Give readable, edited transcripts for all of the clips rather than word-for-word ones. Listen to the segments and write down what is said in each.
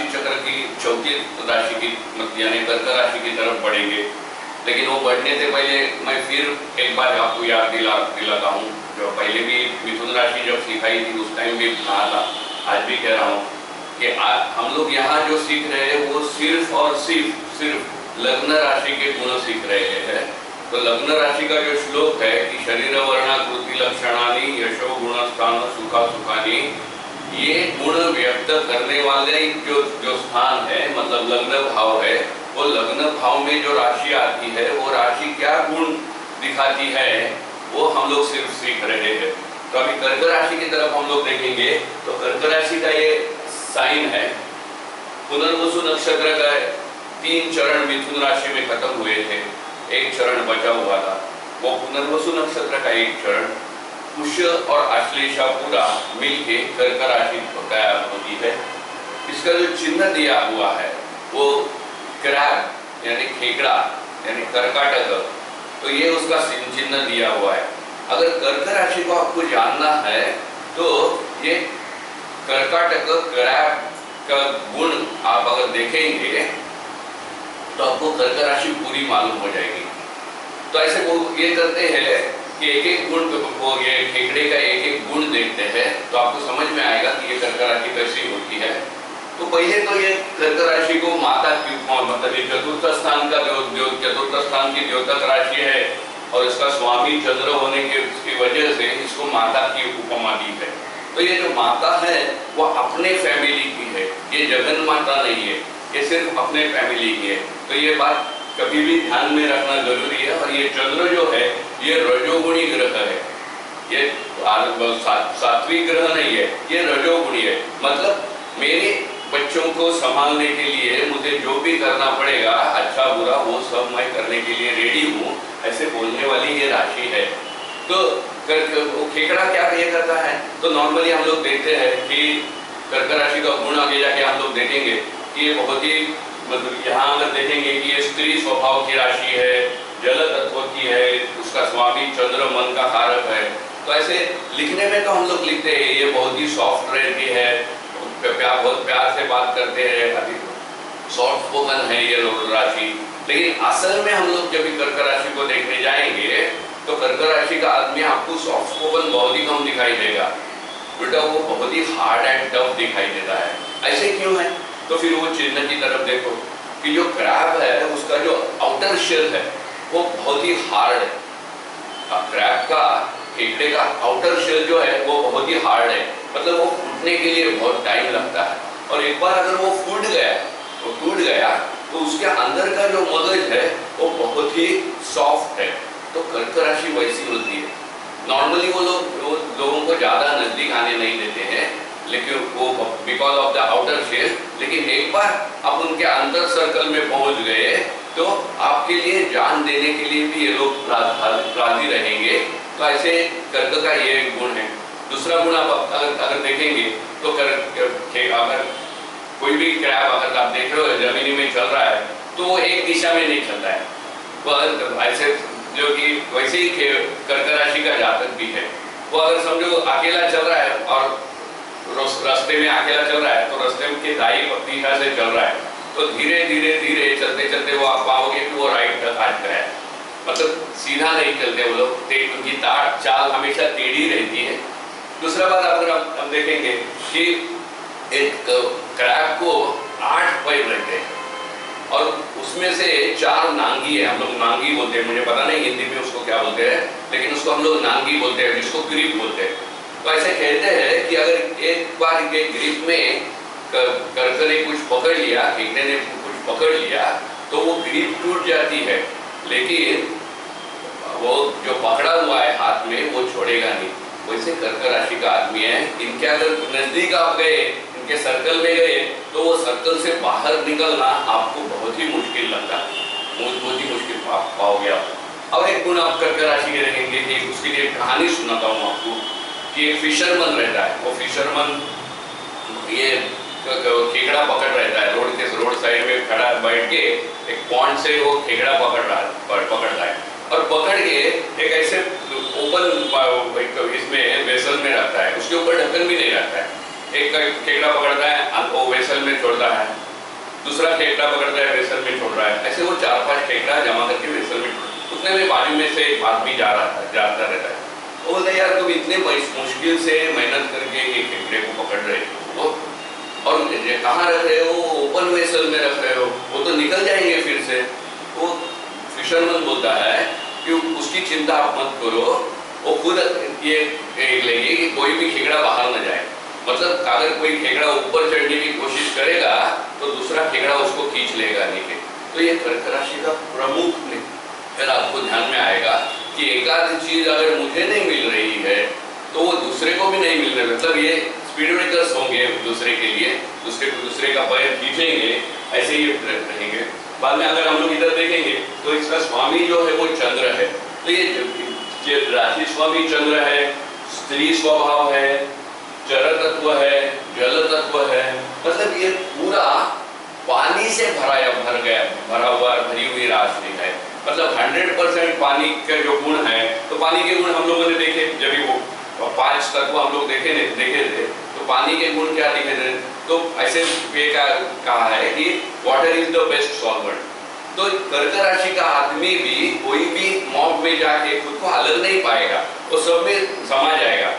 राशि चक्र की चौथी राशि की यानी कर्क राशि की तरफ बढ़ेंगे। लेकिन वो बढ़ने से पहले मैं फिर एक बार आपको याद दिलाता हूँ, जो पहले भी मिथुन राशि जब सिखाई थी उस टाइम भी कहा था, आज भी कह रहा हूँ कि हम लोग यहाँ जो सीख रहे हैं वो सिर्फ और सिर्फ लग्न राशि के गुण सीख रहे हैं। तो लग्न राशि का जो श्लोक है कि शरीर वर्णाकृति लक्षणानि यशो गुण स्थान सुखा सुखानी, ये गुण व्यक्त करने वाले जो स्थान है मतलब लग्न भाव है, वो लग्न भाव में जो राशि आती है वो राशि क्या गुण दिखाती है वो हम लोग सिर्फ सीख रहे हैं। तो अभी कर्क राशि की तरफ हम लोग देखेंगे तो कर्क राशि का ये साइन है। पुनर्वसु नक्षत्र का 3 चरण मिथुन राशि में खत्म हुए थे, 1 चरण बचा हुआ था, वो पुनर्वसु नक्षत्र का 1 चरण पुष्य और आश्लेषा पूरा मिलके कर्क राशि तैयार होती है। इसका जो चिन्ह दिया हुआ है वो क्रैब यानी खेकड़ा यानी कर्काटक, तो ये उसका चिन्ह दिया हुआ है। अगर कर्क राशि को आपको जानना है तो ये कर्काटक क्रैब का गुण आप अगर देखेंगे तो आपको कर्क राशि पूरी मालूम हो जाएगी। तो ऐसे वो ये करते हैं कि एक गुण को, ये खेकड़े का एक गुण देखते हैं तो आपको समझ में आएगा कि ये कर्क राशि कैसी होती है। तो पहले तो ये कर्क राशि को माता की मतलब चतुर्थ स्थान का जो चतुर्थ स्थान की द्योतक राशि है और इसका स्वामी चंद्र होने की वजह से इसको माता की उपमा दी है। तो ये जो माता है वो अपने फैमिली की है, ये जगन माता नहीं है, ये सिर्फ अपने फैमिली की है। तो ये बात कभी भी ध्यान में रखना जरूरी है। और ये चंद्र जो है ये रजोगुणी ग्रह है, ये सात्विक ग्रह नहीं है, ये रजोगुणी है। मतलब मेरे बच्चों को संभालने के लिए मुझे जो भी करना पड़ेगा अच्छा बुरा वो सब मैं करने के लिए रेडी हूँ, ऐसे बोलने वाली ये राशि है। तो खेकड़ा क्या ये करता है, तो नॉर्मली हम लोग देखते हैं कि कर्क राशि का गुण आगे जाके हम लोग देखेंगे कि ये बहुत ही मतलब यहाँ अगर देखेंगे कि ये स्त्री स्वभाव की राशि है, जल तत्व की है, उसका स्वामी चंद्र मन का कारक है। तो ऐसे लिखने में तो हम लोग लिखते हैं ये बहुत ही सॉफ्ट रहती है, बहुत प्यार से बात करते हैं, अधिक सॉफ्ट स्पोकन है ये राशि। लेकिन असल में हम लोग जब कर्क राशि को देखने जाएंगे तो कर्क राशि का आदमी आपको सॉफ्ट स्पोकन बहुत ही कम दिखाई देगा, उल्टा वो बहुत ही हार्ड एंड टफ दिखाई देता है। ऐसे क्यों है? तो फिर वो चिन्ह की तरफ देखो कि जो क्रैब है उसका जो आउटर शेल है वो बहुत ही हार्ड है। क्रैब का खेकड़े का आउटर शेल जो है वो बहुत ही हार्ड है, मतलब वो फूटने के लिए बहुत टाइम लगता है। और एक बार अगर वो फूट गया, वो टूट गया, तो उसके अंदर का जो मगज है वो बहुत ही सॉफ्ट है। तो कर्क राशि वैसी होती है। नॉर्मली वो लोगों को ज्यादा नजदीक आने नहीं देते हैं, लेकिन वो because of the outer shell. लेकिन एक बार आप उनके अंदर सर्कल में पहुंच गए तो आपके लिए जान देने के लिए भी ये लोग राजी रहेंगे। तो ऐसे कर्क का ये गुण है। दूसरा गुण आप अगर देखेंगे तो अगर कोई भी क्रैब अगर आप देख रहे हो जमीनी में चल रहा है तो वो एक दिशा में नहीं चलता है, वो ऐसे जो कि वैसे ही कर्क राशि का जातक भी है। वो अगर समझो अकेला चल रहा है और रास्ते में अकेला चल रहा है तो रास्ते के दाई दिशा से चल रहा है, तो धीरे धीरे धीरे चलते चलते वो आप पाओगे कि वो राइट तक आ गया है। मतलब सीधा नहीं चलते वो लोग, उनकी चाल हमेशा टेढ़ी रहती है। दूसरा बात अगर हम देखेंगे कि एक क्रैब को 8 पैर रहते हैं और उसमें से 4 नांगी है, हम लोग नांगी बोलते हैं, मुझे पता नहीं हिंदी में उसको क्या बोलते हैं, लेकिन उसको हम लोग नांगी बोलते हैं, जिसको ग्रिप बोलते हैं। तो ऐसे कहते हैं कि अगर एक बार के ग्रिप में कर्क ने कुछ पकड़ लिया, खेकड़े ने कुछ पकड़ लिया तो वो ग्रिप टूट जाती है, लेकिन वो जो पकड़ा हुआ है हाथ में वो छोड़ेगा नहीं। वैसे कर्क राशि का आदमी है, इनके अगर नजदीक आप गए, इनके सर्कल में गए तो वो सर्कल से बाहर निकलना आपको बहुत ही मुश्किल लगता है, बहुत ही मुश्किल पाओगे आप। अब एक गुण आप कर्क राशि के देखेंगे कि उसके लिए कहानी सुनाता हूँ आपको कि एक फिशरमैन रहता है। वो फिशरमैन ये खेकड़ा पकड़ रहता है, रोड साइड में खड़ा बैठ के एक पॉन्ड से वो खेकड़ा पकड़ रहा है और पकड़ के एक ऐसे ओपन इसमें वेसल में रखता है, उसके ऊपर ढक्कन भी नहीं रखता है। एक खेकड़ा पकड़ता है, वो वेसल में छोड़ता है, दूसरा खेकड़ा पकड़ता है, वेसल में छोड़ रहा है, ऐसे वो 4-5 खेकड़ा जमा करके वेसल में छोड़, उतने में बाजू में से एक आदमी जाता रहता है। वो बोलते यार तुम इतने मुश्किल से मेहनत करके ये खेकड़े को पकड़ रहे हो और कहाँ रख रहे हो, ओपन वेसल में रख रहे हो, वो तो निकल जाएंगे फिर से। वो फिशरमैन बोलता है कि उसकी चिंता आप मत करो, वो खुद ये लेंगे कि कोई भी खेकड़ा बाहर न जाए। मतलब अगर कोई खेकड़ा ऊपर चढ़ने की कोशिश करेगा तो दूसरा खेकड़ा उसको खींच लेगा नीचे। तो ये कर्क राशि का प्रमुख फिर आपको ध्यान में आएगा कि एकाध चीज अगर मुझे नहीं मिल रही है तो वो दूसरे को भी नहीं मिल रही, मतलब ये स्पीड ब्रेकर्स होंगे दूसरे के लिए, दूसरे का पैर खींचेंगे, ऐसे ही रहेंगे। बाद में अगर हम लोग इधर देखेंगे तो इसका स्वामी जो है वो चंद्र है, तो ये राशि स्वामी चंद्र है, स्त्री स्वभाव है, जल तत्व है, जल तत्व है, मतलब ये पूरा पानी से भरा हुआ भरी हुई राशि है। मतलब 100% पानी के जो गुण है, तो पानी के गुण हम लोगों ने देखे, जब भी वो 5 तत्व हम लोग देखे थे, तो पानी के गुण क्या दिखे थे, तो ऐसे ये कहा है कि water is the best solvent. तो कर्क राशि का आदमी भी कोई भी मॉब में जाके खुद को अलग नहीं पाएगा, वो सब में समा जाएगा,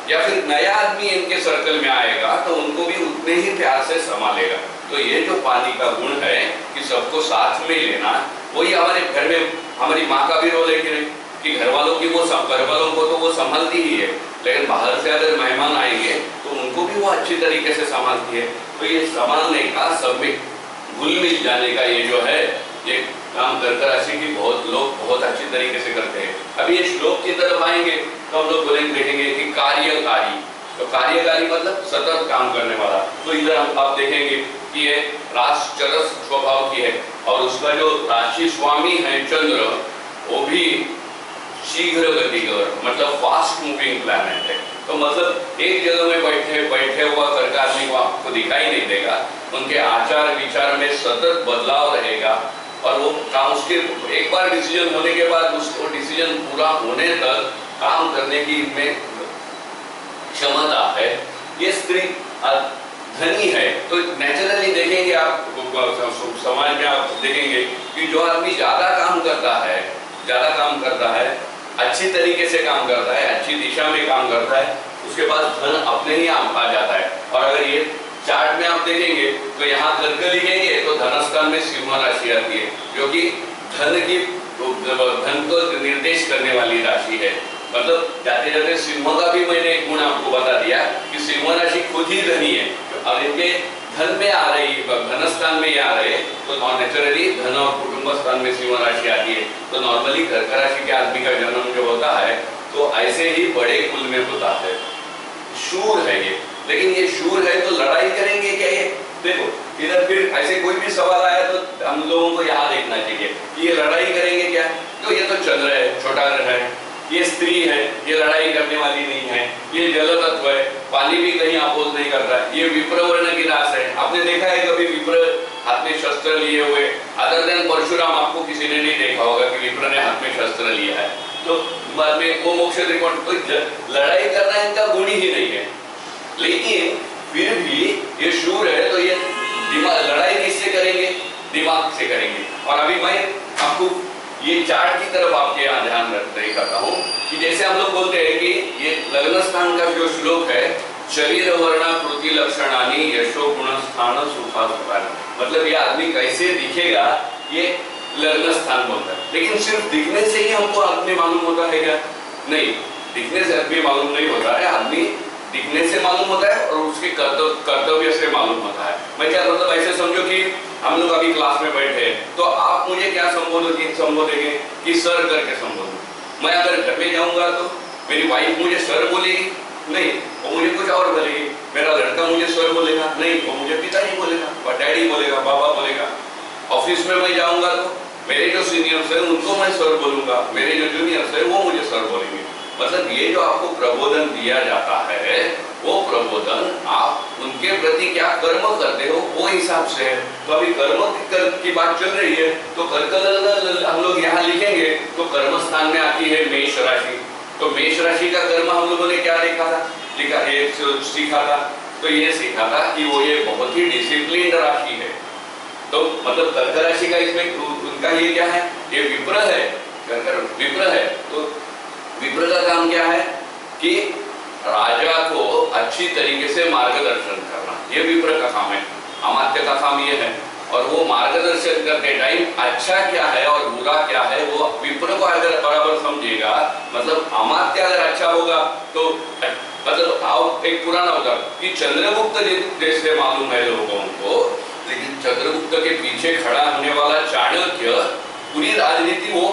या फिर नया आदमी इनके सर्कल में आएगा तो उनको भी उतने ही प्यार से संभालेगा। तो ये जो पानी का गुण है कि सबको साथ में लेना, वही हमारे घर में हमारी माँ का भी रोल है कि घर वालों को तो वो संभालती ही है, लेकिन बाहर से अगर मेहमान आएंगे तो उनको भी वो अच्छी तरीके से संभालती है। तो ये संभालने का, सब में घुल मिल जाने का ये जो है, ये काम कर्क राशि की लोग बहुत अच्छी तरीके से करते हैं। अभी ये श्लोक की तरफ आएंगे तो हम लोग देखेंगे कि कार्यकारी, तो कार्यकारी मतलब सतत काम करने वाला। तो इधर आप देखेंगे कि ये राजचरस स्वभाव की है और उसका जो राशि स्वामी है चंद्र, वो भी शीघ्र गति का, मतलब फास्ट मूविंग प्लैनेट है। तो मतलब एक जगह में बैठे हुआ कर्क आदमी को आपको दिखाई नहीं देगा, उनके आचार विचार में सतत बदलाव रहेगा और वो काम उसके एक बार डिसीजन होने के बाद उसको डिसीजन पूरा होने तक काम करने की इनमें क्षमता है। ये स्त्री धनी है, तो नेचुरली देखेंगे आप समाज में, आप देखेंगे कि जो आदमी ज्यादा काम करता है, अच्छी तरीके से काम करता है, अच्छी दिशा में काम करता है, उसके पास धन अपने ही आ जाता है। और अगर ये चार्ट में आप देखेंगे तो यहाँ कर्क लिखेंगे तो धनस्थान में सिंह राशि आती है, जो कि धन को निर्देश करने वाली राशि है। मतलब जाते जाते सिंह का भी मैंने एक गुण आपको बता दिया कि सिंह राशि खुद ही धनी है। अब इनके धन में आ रही, धन स्थान में आ रहे, तो नेचुरली धन और कुटुंब स्थान में सिंह राशि आती है। तो नॉर्मली कर्क राशि के आदमी का जन्म जो होता है तो ऐसे ही बड़े कुल में होता है, शूर है ये। लेकिन ये शूर है तो लड़ाई करेंगे क्या ये? देखो इधर फिर ऐसे कोई भी सवाल आया तो हम लोगों को यहाँ देखना चाहिए कि ये लड़ाई करेंगे क्या? तो ये तो चंद्र है, छोटा ग्रह है, ये स्त्री है, ये लड़ाई करने वाली नहीं है, ये जल तत्व है, पानी भी कहीं अपोज नहीं करता है, ये विप्रवर्ण की रास है। आपने देखा है कभी विप्र हाथ में शस्त्र लिए हुए? अदर देन परशुराम आपको किसी ने नहीं देखा होगा कि विप्र ने हाथ में शस्त्र लिया है। तो बाद में वो मोक्ष त्रिकोण, तो लड़ाई करना इनका गुण ही नहीं है। लेकिन फिर भी ये शूर है, तो ये लड़ाई किससे करेंगे? दिमाग से करेंगे। और अभी मैं आपको ये चार्ट की तरफ आपके यहाँ ध्यान रखते करता हूँ कि जैसे हम लोग बोलते हैं कि ये लग्न स्थान का जो श्लोक है, शरीर वर्ण कृति लक्षणानि यशो गुण स्थान सुखा सुखानि, मतलब ये आदमी कैसे दिखेगा ये लग्न स्थान बोलता है। लेकिन सिर्फ दिखने से ही हमको आदमी मालूम होता है क्या? नहीं, दिखने से आदमी मालूम नहीं होता है। आदमी दिखने से मालूम होता है और उसके कर्तव्य से मालूम होता है। मैं क्या मतलब, ऐसे समझो कि हम लोग अभी क्लास में बैठे हैं तो आप मुझे क्या संबोधेंगे कि सर करके संबोधो। मैं अगर घर में जाऊंगा तो मेरी वाइफ मुझे सर बोलेगी? नहीं, वो मुझे कुछ और बोलेगी। मेरा लड़का मुझे सर बोलेगा? नहीं, वो मुझे पिताजी बोलेगा, और डैडी बोलेगा, बाबा बोलेगा। ऑफिस में मैं जाऊंगा तो मेरे जो सीनियर्स है उनको मैं सर बोलूंगा, मेरे जो जूनियर्स है वो मुझे सर बोलेंगे। मतलब ये जो आपको प्रबोधन दिया जाता है, वो प्रबोधन आप उनके प्रति क्या कर्म करते हो वो हिसाब से है। तो अभी कर्म की बात चल रही है, तो कर्क हम लोग यहाँ लिखेंगे तो कर्म स्थान में आती है मेष राशि। तो मेष राशि का कर्म हम लोगों ने क्या सीखा था तो ये सीखा था कि वो ये बहुत ही डिसिप्लिन्ड राशि है। तो मतलब कर्क राशि का इसमें उनका ये क्या है, ये विप्र है, कर्क विप्र है। तो विप्र का काम क्या है कि राजा को अच्छी तरीके से मार्गदर्शन करना, ये विप्र का काम है। अमात्य का काम ये है, और वो मार्गदर्शन करते टाइम अच्छा क्या है और बुरा क्या है वो विप्र को अगर बराबर समझेगा, मतलब अमात्य अगर अच्छा होगा तो मतलब आओ एक पुराना होता कि चंद्रगुप्त जैसे मालूम है लोगों को, लेकिन चंद्रगुप्त के पीछे खड़ा होने वाला चाणक्य पूरी राजनीति वो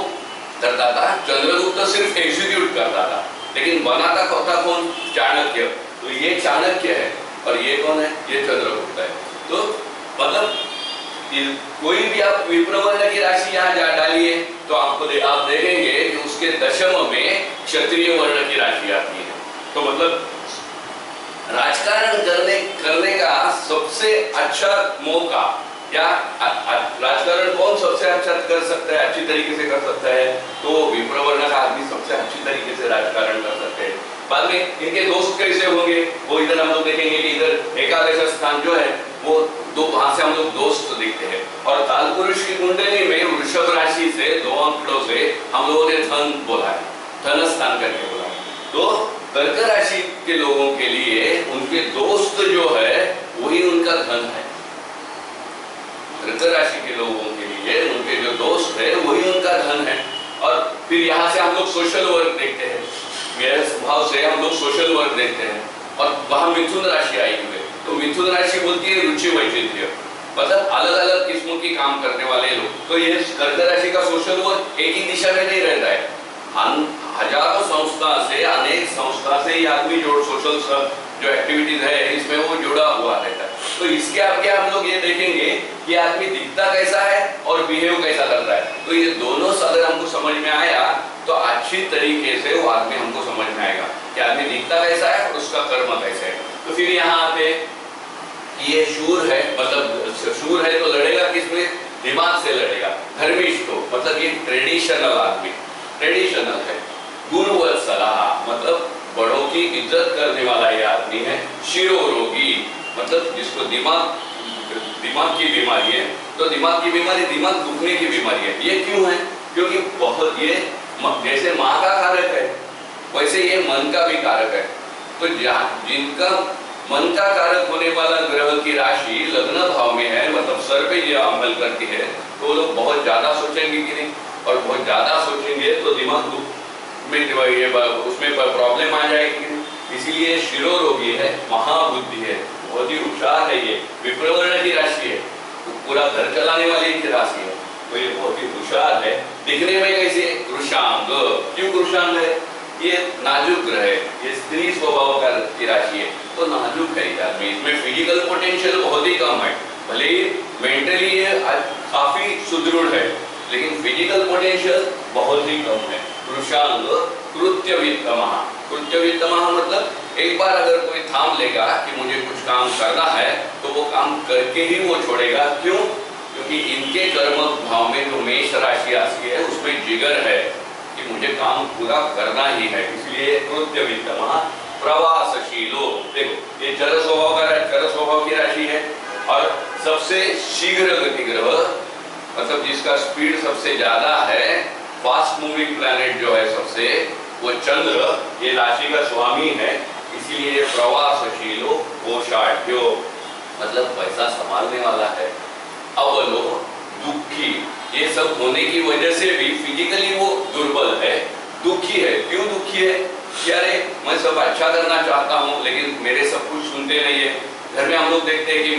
करता था, चंद्रगुप्त सिर्फ एग्जीक्यूट करता था, लेकिन बनाता था कौन, चाणक्य। तो ये चाणक्य है और ये कौन है, ये चंद्रगुप्त है। तो मतलब कोई भी आप विप्रवर्ण की राशि यहाँ डालिए तो आपको आप देखेंगे कि उसके दशम में क्षत्रिय वर्ण की राशि आती है। तो मतलब राजकारण करने का सबसे अच्छा मौका, या राजकारण कौन सबसे अच्छा कर सकता है, अच्छी तरीके से कर सकता है, तो विप्रवर्ण का आदमी सबसे अच्छी तरीके से राजकारण कर सकते हैं। बाद में इनके दोस्त कैसे होंगे वो इधर हम लोग देखेंगे कि इधर एकादश स्थान जो है वो दो, वहां से हम लोग दोस्त दिखते हैं। और कालपुरुष की कुंडली में वृषभ राशि से 2 अंकों से हम लोगों ने धन बोला है, धन स्थान करके बोला है। तो कर्क राशि के लोगों के लिए उनके दोस्त जो है वही उनका धन है। कर्क राशि के लोगों के लिए उनके जो दोस्त है वही उनका धन है। और फिर यहाँ से हम लोग सोशल वर्क देखते हैं, मेरे स्वभाव से हम लोग सोशल वर्क देखते हैं। और वहां मिथुन राशि आई हुई है, तो मिथुन राशि बोलती है रुचि वैचित्र्य, मतलब अलग अलग किस्मों की काम करने वाले लोग। तो ये कर्क राशि का सोशल वर्क एक ही दिशा में नहीं रहता है, हजारों संस्था से, अनेक संस्था से ये आदमी सोशल जो एक्टिविटीज है इसमें वो जुड़ा हुआ रहता है। तो इसके आगे हम लोग ये देखेंगे कि आदमी दिखता कैसा है और बिहेव कैसा करता है। तो ये दोनों अगर हमको समझ में आया तो अच्छी तरीके से वो आदमी हमको समझ में आएगा कि आदमी दिखता कैसा है और उसका कर्म कैसा है। तो फिर यहाँ आते ये शूर है, मतलब शूर है तो लड़ेगा किसमें, दिमाग से लड़ेगा, धर्मिष्ठ हो, मतलब ये ट्रेडिशनल आदमी, ट्रेडिशनल है। गुरुवत सलाह, मतलब बड़ों की इज्जत करने वाला ये आदमी है। शिरोरोगी, मतलब जिसको दिमाग की बीमारी है, तो दिमाग की बीमारी दिमाग दुखने की बीमारी है। ये क्यों है, क्योंकि बहुत ये जैसे माँ का कारक है वैसे ये मन का भी कारक है। तो जिनका मन का कारक होने वाला ग्रह की राशि लग्न भाव में है, मतलब सर पे ये अमल करती है, तो लोग बहुत ज्यादा सोचेंगे कि नहीं, और बहुत ज्यादा सोचेंगे तो दिमाग में ये उसमें प्रॉब्लम आ जाएगी। इसीलिए शिरोरोगी है, महाबुद्धि है, बहुत ही होशियार है। ये विप्रवर्ण की राशि है, पूरा घर चलाने वाली की राशि है, तो ये बहुत ही होशियार है। दिखने में कैसे, कृषांग, क्यों कृषांग है, ये नाजुक ग्रह है, ये स्त्री स्वभाव की राशि है, तो नाजुक है आदमी। इसमें फिजिकल पोटेंशियल बहुत ही कम है, भले ही मेंटली ये काफी सुदृढ़ है, लेकिन फिजिकल पोटेंशियल बहुत ही कम है। कृषांग कृत्यवित्तमः, कृत्यवित्तमः मतलब एक बार अगर कोई थाम लेगा कि मुझे कुछ काम करना है तो वो काम करके ही वो छोड़ेगा। क्यों, क्योंकि इनके कर्म भाव में जो मेष राशि आती है उसमें जिगर है कि मुझे काम पूरा करना ही है, इसलिए कृत्यवित्तमः प्रवासशीलो। देखो ये जल स्वभाव की राशि है, और सबसे शीघ्र गति ग्रह, मतलब जिसका स्पीड सबसे ज्यादा है, फास्ट मूविंग प्लैनेट जो है सबसे, वो चंद्र ये राशि का स्वामी है। इसीलिए प्रवासशीलो कोशाढ्यो, मतलब पैसा संभालने वाला है। अवलो दुखी, ये सब होने की वजह से भी फिजिकली वो दुर्बल है, दुखी है। क्यों दुखी है, अरे मैं सब अच्छा करना चाहता हूँ लेकिन मेरे सब कुछ सुनते नहीं है। घर में हम लोग देखते हैं कि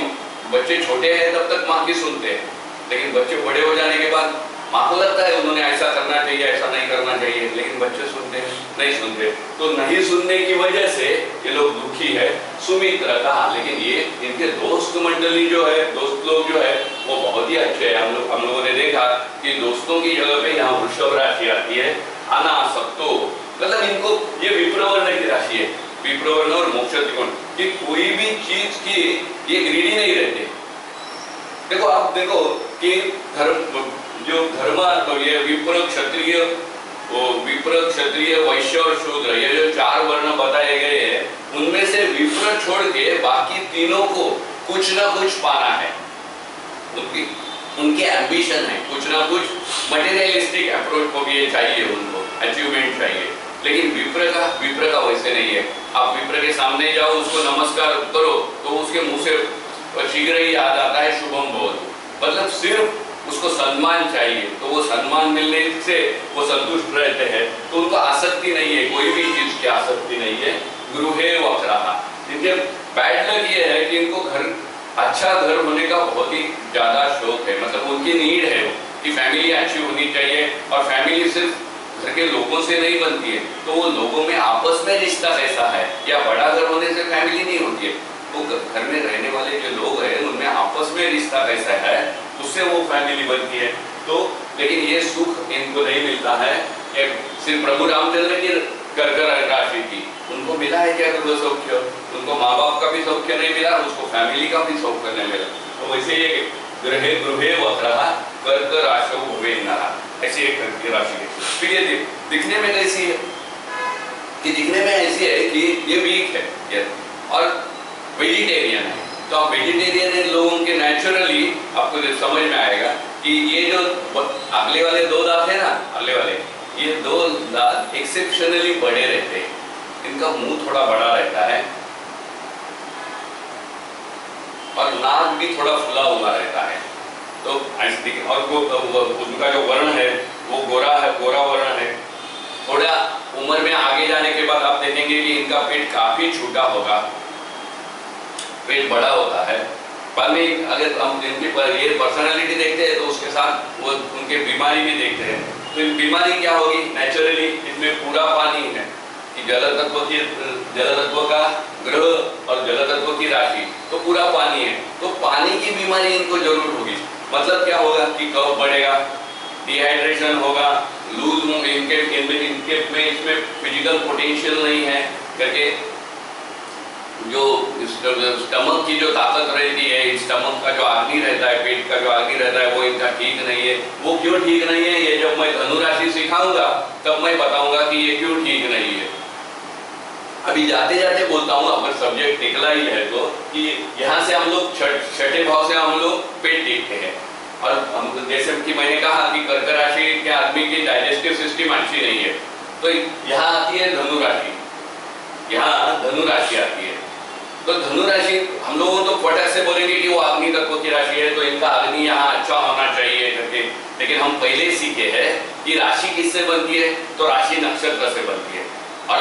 बच्चे छोटे हैं तब तक माँ की सुनते हैं, लेकिन बच्चे बड़े हो जाने के बाद माँ को लगता है उन्होंने ऐसा करना चाहिए, ऐसा नहीं करना चाहिए, लेकिन बच्चे सुनते नहीं सुनते। तो नहीं सुनने की वजह से ये लोग दुखी है। सुमित्र का, लेकिन ये इनके दोस्त मंडली जो है, दोस्त लोग जो है वो बहुत ही अच्छे हैं। हम लोगों ने देखा कि दोस्तों की जगह पे यहाँ वृषभ राशि आती है। अनासक्तो, मतलब इनको ये विप्रवर्ण की राशि है, विप्रवर्ण और मोक्ष त्रिकोण की कोई भी चीज की ये ग्रीडी नहीं रहते। देखो आप देखो कि जो धर्म ये विप्र क्षत्रिय वैश्य और शूद्र, ये जो 4 वर्ण बताए गए हैं, उनमें से विप्र छोड़ के बाकी तीनों को कुछ ना कुछ पाना है, उनके एम्बिशन है, कुछ ना कुछ मटेरियलिस्टिक अप्रोच को भी चाहिए, उनको अचीवमेंट चाहिए। लेकिन विप्र का वैसे नहीं है। आप विप्र के सामने जाओ, उसको नमस्कार करो तो उसके मुंह से शीघ्र ही याद आता है शुभम भवतु, मतलब सिर्फ उसको सम्मान चाहिए, तो वो सम्मान मिलने से वो संतुष्ट रहते हैं। तो उनको आसक्ति नहीं है, कोई भी चीज की आसक्ति नहीं है। गृहे वक्राः, इनके बैड लक ये है कि इनको घर, अच्छा घर होने का बहुत ही ज्यादा शौक है, मतलब उनकी नीड है कि फैमिली अच्छी होनी चाहिए। और फैमिली सिर्फ घर के लोगों से नहीं बनती है, तो वो लोगों में आपस में रिश्ता कैसा है, या बड़ा घर होने से फैमिली नहीं होती है, वो घर में रहने वाले जो लोग हैं उनमें आपस में रिश्ता कैसा है, उससे वो फैमिली बनती है। तो लेकिन ये सुख इनको नहीं मिलता है। सिर्फ प्रभु रामचंद्र की कर्क राशि की उनको मिला है क्या गृह सौख्य, उनको माँ बाप का भी सौख्य नहीं मिला, उसको फैमिली का भी सौख्य नहीं मिला। तो वैसे ये गृहे वक्रः कर्क राशौ भवेन्नः, ऐसी एक राशि है। फिर ये दिखने में कैसी है कि दिखने में ऐसी है कि ये वीक है और वेजिटेरियन है। तो आप वेजिटेरियन लोगों के नेचुरली आपको समझ में आएगा कि ये जो अगले वाले दो दांत है ना, अगले वाले ये दो दांत एक्सेप्शनली बड़े रहते हैं, इनका मुंह थोड़ा बड़ा रहता है और नाक भी थोड़ा फुला हुआ रहता है। तो और उनका जो वर्ण है वो गोरा है, गोरा वर्ण है। थोड़ा उम्र में आगे जाने के बाद आप देखेंगे कि इनका पेट काफी छोटा होगा, पेट बड़ा होता है। बाद में अगर हम इनकी ये पर्सनालिटी देखते हैं तो उसके साथ वो उनके बीमारी भी देखते हैं। तो बीमारी क्या होगी, नेचुरली इसमें पूरा पानी है कि जल तत्व का ग्रह और जल तत्व की राशि, तो पूरा पानी है। तो पानी की बीमारी इनको जरूर होगी। मतलब क्या होगा कि कफ बढ़ेगा, डिहाइड्रेशन होगा, लूज इनके में इसमें फिजिकल पोटेंशियल नहीं है करके जो स्टमक की जो ताकत रहती है, स्टमक का जो अग्नि रहता है, पेट का जो अग्नि रहता है वो इनका ठीक नहीं है। वो क्यों ठीक नहीं है, ये जब मैं धनुराशि सिखाऊंगा तब मैं बताऊंगा कि ये क्यों ठीक नहीं है। अभी जाते जाते बोलता हूँ, अगर सब्जेक्ट निकला ही है तो कि यहाँ से हम लोग छठे भाव से हम लोग पेट देखते हैं। और हम जैसे कि मैंने कहा कि कर्क राशि के आदमी की डाइजेस्टिव सिस्टम अच्छी नहीं है, तो यहाँ आती है धनु राशि, यहाँ धनु राशि आती है। तो धनु राशि हम लोगों तो फटक से बोलेंगे कि वो अग्नि तत्व की राशि है, तो इनका अग्नि यहाँ अच्छा होना चाहिए करके। लेकिन हम पहले सीखे हैं कि राशि किससे बनती है, तो राशि नक्षत्र से बनती है। और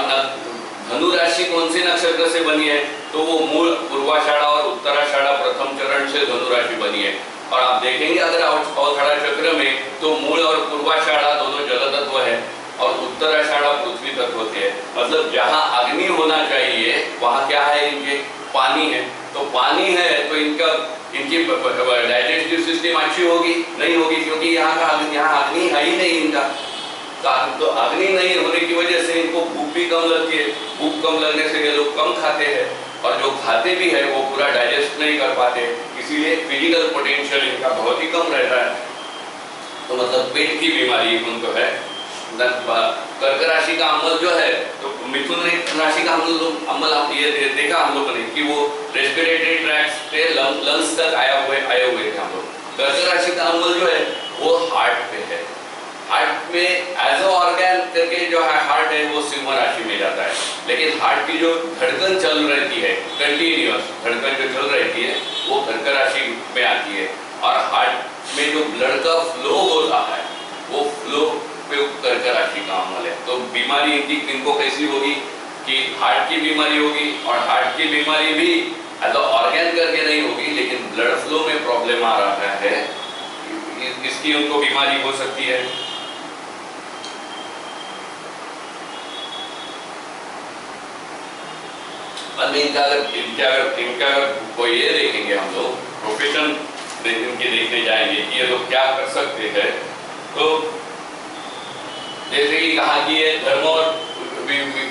धनु राशि कौन से नक्षत्र से बनी है, तो वो मूल, पूर्वाषाढ़ा और उत्तराषाढ़ा प्रथम चरण से धनु राशि बनी है। और आप देखेंगे अगर अवषाढ़ा चक्र में तो मूल और पूर्वाषाढ़ा दोनों जल तत्व है और उत्तराषाढ़ा पृथ्वी तत्व है। मतलब जहाँ अग्नि होना चाहिए वहाँ क्या है, इनके पानी है। तो पानी है तो इनकी डाइजेस्टिव सिस्टम अच्छी होगी नहीं होगी, क्योंकि यहाँ अग्नि है ही नहीं इनका। तो अग्नि नहीं होने की वजह से इनको भूख भी कम लगती है, भूख कम लगने से ये लोग कम खाते हैं और जो खाते भी है वो पूरा डाइजेस्ट नहीं कर पाते, इसीलिए फिजिकल पोटेंशियल इनका बहुत ही कम रहता है। तो मतलब पेट की बीमारी उनको है। कर्क राशि का अमल जो है, तो मिथुन राशि का हम लोग अमल आप ये देखा हम लोगों ने कि वो रेस्पिरेटरी ट्रैक्ट से लंग्स तक आए हुए थे हम लोग। कर्क राशि का अमल जो है वो हार्ट पे है। हार्ट में एज अ ऑर्गन करके जो है हार्ट है वो सिंह राशि में जाता है। लेकिन हार्ट की जो धड़कन चल रहती है, कंटिन्यूअस धड़कन जो चल रहती है वो कर्क राशि में आती है। और हार्ट में जो ब्लड का फ्लो होता है वो फ्लो पे कर्क राशि का अमल है। तो बीमारी इनको कैसी होगी कि हार्ट की बीमारी होगी, और हार्ट की बीमारी भी एज अ ऑर्गन करके नहीं होगी, लेकिन ब्लड फ्लो में प्रॉब्लम आ रहा है, इसकी उनको बीमारी हो सकती है। इनका कोई ये देखेंगे हम लोग प्रोफेशन इनके देखने जाएंगे कि ये लोग क्या कर सकते हैं। तो जैसे कि कहा कि ये धर्म और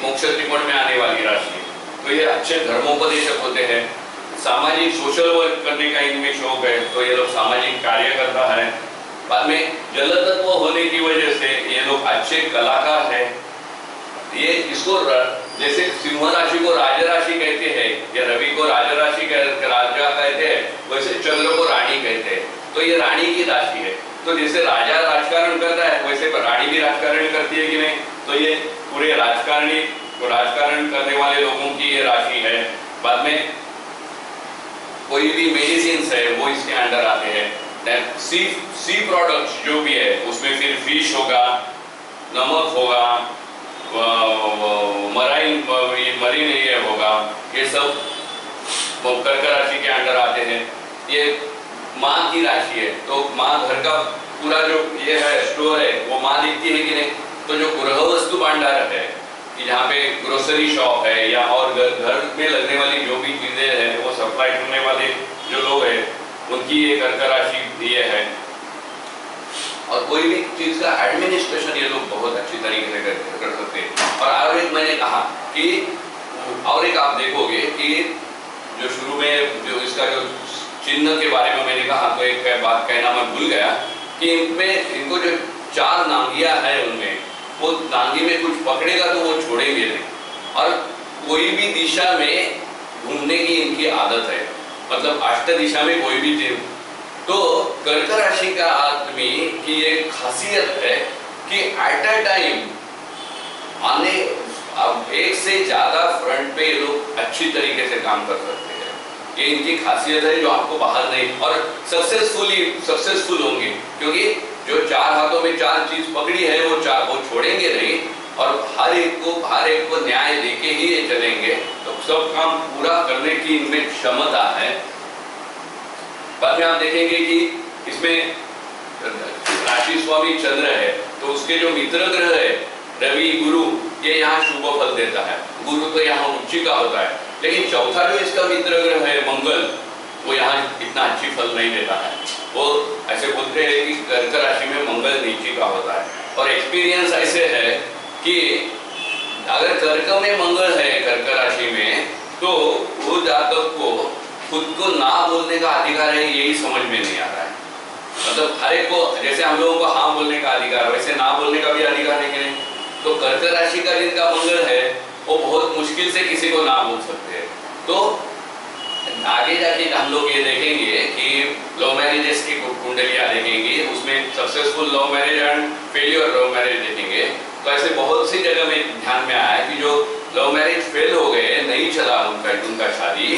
मोक्ष त्रिकोण में आने वाली राशि है, तो ये अच्छे धर्मोपदेशक होते हैं। सामाजिक सोशल वर्क करने का इनमें शौक है, तो ये लोग सामाजिक कार्य करता है। बाद में जल तत्व होने की वजह से ये लोग अच्छे कलाकार हैं। ये इसको जैसे सिंह राशि को राज राशि कहते हैं, जैसे राजा राजकारण करता है वैसे रानी भी राजकारण करती है कि नहीं, तो ये पूरे राजकारण करने वाले लोगों की ये राशि है। बाद में कोई भी मेडिसिन है वो इसके अंडर आते हैं। सी प्रोडक्ट्स जो भी है उसमें फिर फिश होगा, नमक होगा, मरीन एरिया होगा, ये सब कर्क राशि के अंडर आते हैं। ये माँ की राशि है, तो माँ घर का पूरा जो ये है स्टोर है वो माँ देखती है कि नहीं। तो जो गृह वस्तु भंडार है कि जहाँ पे ग्रोसरी शॉप है या और घर में लगने वाली जो भी चीजें हैं वो सप्लाई करने वाले जो लोग हैं उनकी ये कर्क राशि ये है। और कोई भी चीज का एडमिनिस्ट्रेशन ये लोग बहुत अच्छी तरीके से कर सकते हैं। और एक मैंने कहा कि और एक आप देखोगे कि जो शुरू में जो इसका जो चिन्ह के बारे में मैंने कहा, तो एक बात कहना मैं भूल गया कि इनको जो 4 नांगियां है उनमें, वो नांगी में कुछ पकड़ेगा तो वो छोड़ेंगे नहीं, और कोई भी दिशा में घूमने की इनकी आदत है, मतलब अष्ट दिशा में कोई भी चीज। तो कर्क राशि का आदमी की ये खासियत है कि एट अ टाइम अब एक से ज्यादा फ्रंट पे ये लोग अच्छी तरीके से काम कर सकते हैं। ये इनकी खासियत है जो आपको बाहर नहीं, और सक्सेसफुल होंगे, क्योंकि जो 4 हाथों में 4 चीज पकड़ी है वो छोड़ेंगे नहीं, और हर एक को न्याय देके ही ये चलेंगे। तो सब काम पूरा करने की इनमें क्षमता है। बाद में आप देखेंगे कि इसमें राशि स्वामी चंद्र है, तो उसके जो मित्र ग्रह है रवि, गुरु, ये यहाँ शुभ फल देता है। गुरु तो यहाँ उच्च का होता है, लेकिन चौथा जो इसका मित्र ग्रह है मंगल, वो यहाँ इतना अच्छी फल नहीं देता है। वो ऐसे बोलते हैं कि कर्क राशि में मंगल नीचे का होता है, और एक्सपीरियंस ऐसे है कि अगर कर्क में मंगल है कर्क राशि में, तो वो जातक को खुद को ना बोलने का अधिकार है, यही समझ में नहीं आ रहा है। मतलब हर एक को, जैसे हम लोगों को हाँ बोलने का अधिकार, वैसे ना बोलने का भी अधिकार है कि नहीं। तो कर्क राशि का जिनका मंगल है वो बहुत मुश्किल से किसी को ना बोल सकते हैं। तो आगे जाके हम लोग ये देखेंगे कि लव मैरिजेस की कुंडलियां देखेंगे, उसमें successful love marriage and failure love marriage देखेंगे। तो ऐसे बहुत सी जगह में ध्यान में आया कि जो लव मैरिज फेल हो गए, नहीं चला उनका शादी,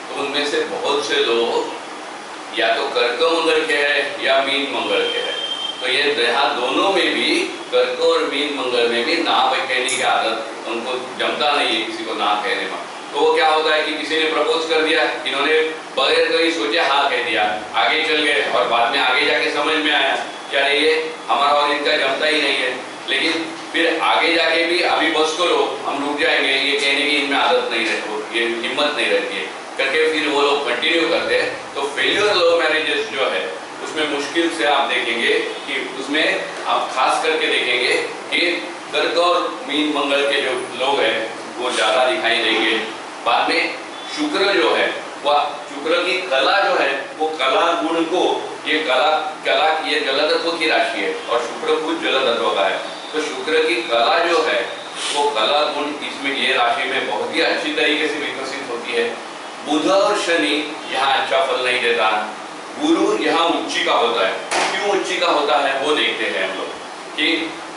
तो उनमें से बहुत से लोग या तो कर्क मंगल के हैं या मीन मंगल के हैं। तो ये यहाँ दोनों में भी, कर्क और मीन मंगल में भी ना कहने की आदत उनको जमता नहीं है किसी को ना कहने में। तो वो क्या होता है कि किसी ने प्रपोज कर दिया, इन्होंने बगैर कहीं सोचे हाँ कह दिया, आगे चल गए, और बाद में आगे जाके समझ में आया क्या ये हमारा और इनका जमता ही नहीं है। लेकिन फिर आगे जाके भी अभी बस करो हम रुक जाएंगे, ये कहने की इनमें आदत नहीं रहती, ये हिम्मत नहीं रहती है करके फिर वो लोग कंटिन्यू करते हैं। तो फेलियर लव मैरिजेस जो है उसमें मुश्किल से आप देखेंगे कि उसमें आप खास करके देखेंगे कि कर्क और मीन मंगल के जो लोग हैं वो ज्यादा दिखाई देंगे। बाद में शुक्र जो है, वह शुक्र की कला जो है, वो कला गुण को, ये कला ये जल तत्व की राशि है और शुक्र खुद जल तत्व का है। तो शुक्र की कला जो है वो कला गुण इसमें ये राशि में बहुत ही अच्छी तरीके से विकसित होती है। बुध और शनि यहाँ अच्छा फल नहीं देता, गुरु यहाँ उच्ची का होता है। क्यों उच्ची का होता है वो देखते हैं हम लोग कि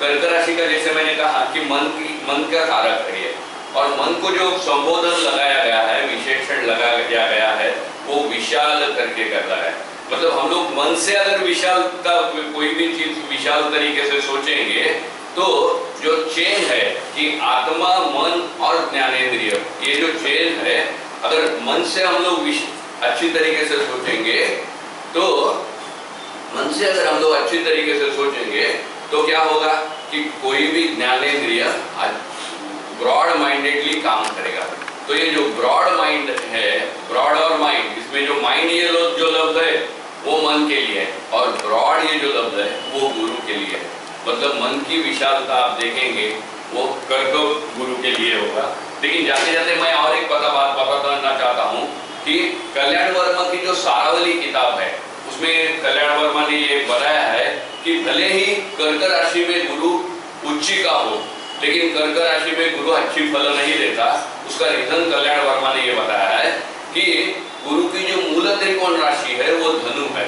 कर्क राशि का, जैसे मैंने कहा कि मन का कारक है ये, और मन को जो संबोधन लगाया गया है, विशेषण लगाया गया है, वो विशाल करके करता है। मतलब हम लोग मन से अगर विशाल का कोई भी चीज विशाल तरीके से सोचेंगे तो जो चेन है कि आत्मा, मन और ज्ञानेंद्रिय, ये जो चेन है, अगर मन से हम लोग अच्छी तरीके से सोचेंगे तो मन से अगर हम लोग अच्छी तरीके से सोचेंगे तो क्या होगा कि कोई भी ज्ञानेंद्रिय ब्रॉड माइंडेडली काम करेगा। तो ये जो ब्रॉड माइंड है, ब्रॉड और माइंड, इसमें जो माइंड ये जो लफ्ज है वो मन के लिए है, और ब्रॉड ये जो लफ्ज है वो गुरु के लिए है। मतलब मन की विशालता आप देखेंगे वो कर्क गुरु के लिए होगा। लेकिन जाते जाते मैं और एक बात बताना चाहता हूँ कि कल्याण वर्मा की जो सारावली किताब है उसमें कल्याण वर्मा ने ये बताया है कि भले ही कर्क राशि में गुरु उच्ची का हो, लेकिन कर्क राशि में गुरु अच्छी फल नहीं देता। उसका रीजन कल्याण वर्मा ने ये बताया है कि गुरु की जो मूल त्रिकोण राशि है वो धनु है,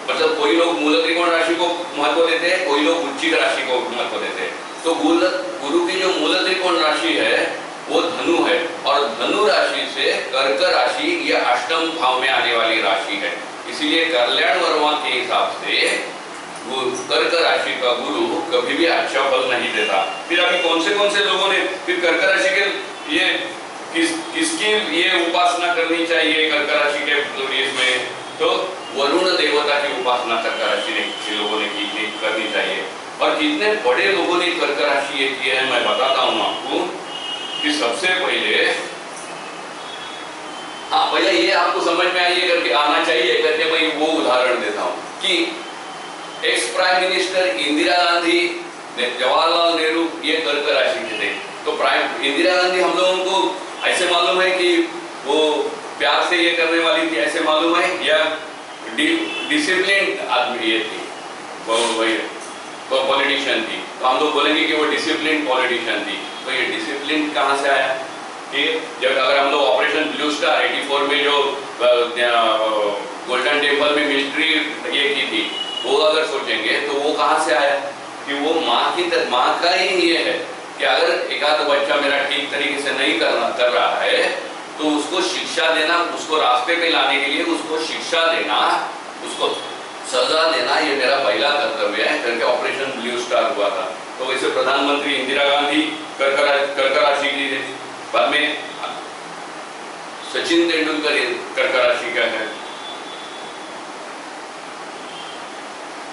मतलब कोई लोग मूल त्रिकोण राशि को महत्व देते हैं, कोई लोग वृश्चिक राशि को महत्व देते हैं। तो गुरु की जो मूल त्रिकोण राशि है वो धनु है, और धनु राशि से कर्क राशि यह अष्टम भाव में आने वाली राशि है। इसीलिए कल्याण वर्मा के हिसाब से कर्क राशि का गुरु कभी भी अच्छा फल नहीं देता। फिर अभी कौन से लोगों ने फिर कर्क राशि के ये किसकी ये उपासना करनी चाहिए कर्क राशि के इसमें, तो वरुण देवता की उपासना कर्क राशि के लोगों ने करनी चाहिए। और कितने बड़े लोगों ने कर्क राशि ये किए हैं मैं बताता हूँ आपको कि सबसे पहले पहले ये आपको समझ में आइए करके आना चाहिए करके मैं वो उदाहरण देता हूँ कि ex prime minister Indira Gandhi, Jawaharlal Nehru ये कर्क राशि के थे। तो प्राइम इंदिरा गांधी हम लोगों को ऐसे मालूम है कि वो प्यार से ये करने वाली थी, ऐसे मालूम है, या डिसिप्लिन आदमी ये थी, वो पॉलिटिशियन थी। तो हम लोग बोलेंगे कि वो डिसिप्लिन पॉलिटिशियन थी। तो ये डिसिप्लिन कहाँ से आया कि जब अगर हम लोग ऑपरेशन ब्लू स्टार 84 में जो गोल्डन टेम्पल में मिलिट्री ये की थी, वो अगर सोचेंगे तो वो कहाँ से आया कि वो माँ का ही ये है कि अगर एक आध बच्चा मेरा ठीक तरीके से नहीं कर रहा है तो उसको शिक्षा देना, उसको रास्ते पे लाने के लिए उसको शिक्षा देना, उसको सजा देना, ये मेरा पहला कर्तव्य है करके ऑपरेशन ब्लू स्टार हुआ था। तो वैसे प्रधानमंत्री इंदिरा गांधी कर्क राशि की थी, बाद में सचिन तेंदुलकर कर्क राशि का है,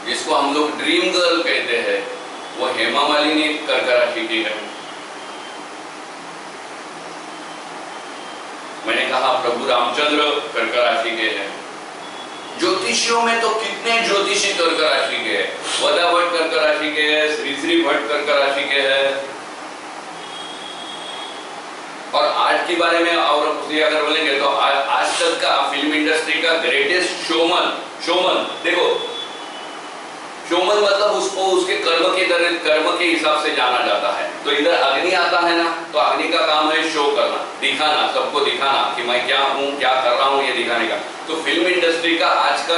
जिसको हम लोग ड्रीम गर्ल कहते हैं, वो हेमा मालिनी कर्क राशि की है। मैंने कहा प्रभु रामचंद्र कर्क राशि के हैं। ज्योतिषियों में तो कितने ज्योतिषी कर्क राशि के हैं, वदा भट्ट कर्क राशि के हैं, श्री भट्ट कर्क राशि के हैं। और आज के बारे में और अगर बोलेंगे तो आज तक का फिल्म इंडस्ट्री का ग्रेटेस्ट शोमन देखो, शोमन मतलब उसको उसके कर्म के हिसाब से जाना जाता है। तो इधर अग्नि आता है ना, तो अग्नि का काम है शो करना, दिखाना, सबको दिखाना कि मैं क्या हूँ, क्या कर रहा हूँ, ये दिखाने का। तो फिल्म इंडस्ट्री का आज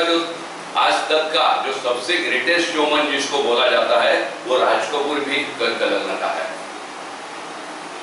तक का जो सबसे ग्रेटेस्ट शोमन जिसको बोला जाता है वो राज कपूर भी कर्क लग्न का है।